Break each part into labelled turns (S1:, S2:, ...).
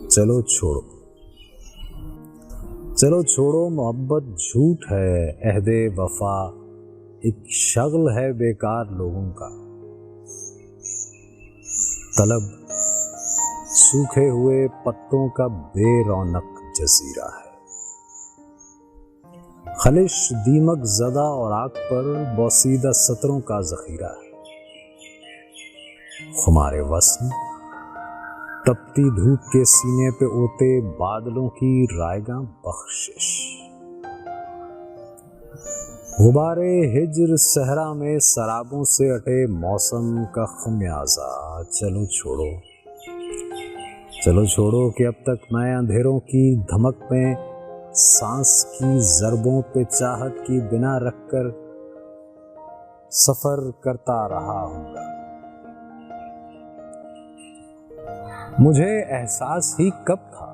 S1: चलो छोड़ो, चलो छोड़ो, मोहब्बत झूठ है, अहदे वफा एक शगल है बेकार लोगों का। तलब सूखे हुए पत्तों का बेरौनक जजीरा है। खलिश दीमक ज़दा और आग पर बोसीदा सतरों का ज़ख़ीरा है। खुमारे वस्न तपती धूप के सीने पे ओते बादलों की रायगा बख्शिश। गुबारे हिज्र सहरा में शराबों से अटे मौसम का खमियाजा। चलो छोड़ो, चलो छोड़ो कि अब तक मैं अंधेरों की धमक में सांस की ज़रबों पे चाहत की बिना रखकर सफ़र करता रहा हूँगा। मुझे एहसास ही कब था,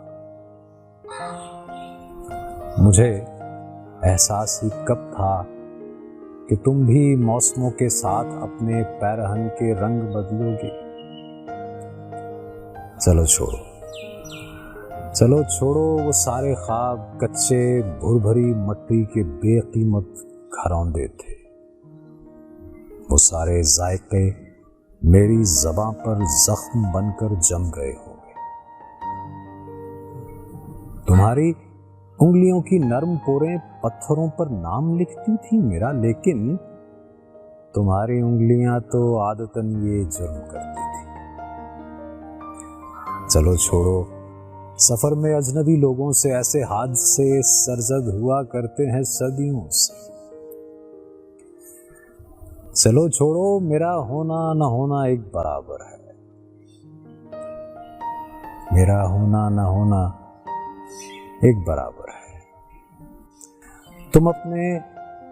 S1: मुझे एहसास ही कब था कि तुम भी मौसमों के साथ अपने पैरहन के रंग बदलोगे। चलो छोड़ो, चलो छोड़ो वो सारे ख्वाब कच्चे भुरभरी मट्टी के बेकीमत घरौंदे थे। वो सारे जायके मेरी ज़बां पर जख्म बनकर जम गए होंगे। तुम्हारी उंगलियों की नरम पोरें पत्थरों पर नाम लिखती थी मेरा, लेकिन तुम्हारी उंगलियां तो आदतन ये जुर्म करती थी। चलो छोड़ो, सफर में अजनबी लोगों से ऐसे हादसे सरजद हुआ करते हैं सदियों से। चलो छोड़ो, मेरा होना न होना एक बराबर है, मेरा होना न होना एक बराबर है। तुम अपने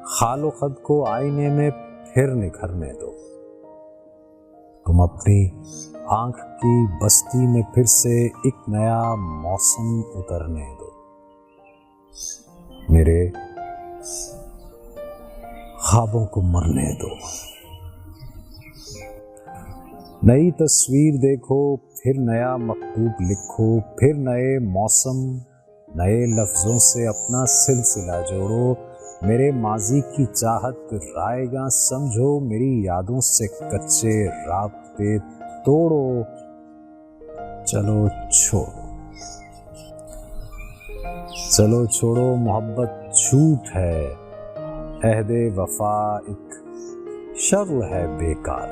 S1: खालो खद को आईने में फिर निखरने दो, तुम अपनी आंख की बस्ती में फिर से एक नया मौसम उतरने दो। मेरे ख्वाबों को मरने दो। नई तस्वीर देखो, फिर नया मकतूब लिखो, फिर नए मौसम नए लफ्ज़ों से अपना सिलसिला जोड़ो। मेरे माजी की चाहत रायगा समझो, मेरी यादों से कच्चे राब्ते तोड़ो। चलो छोड़ो, चलो छोड़ो, मोहब्बत झूठ है, अहदे वफा एक शगल है बेकार।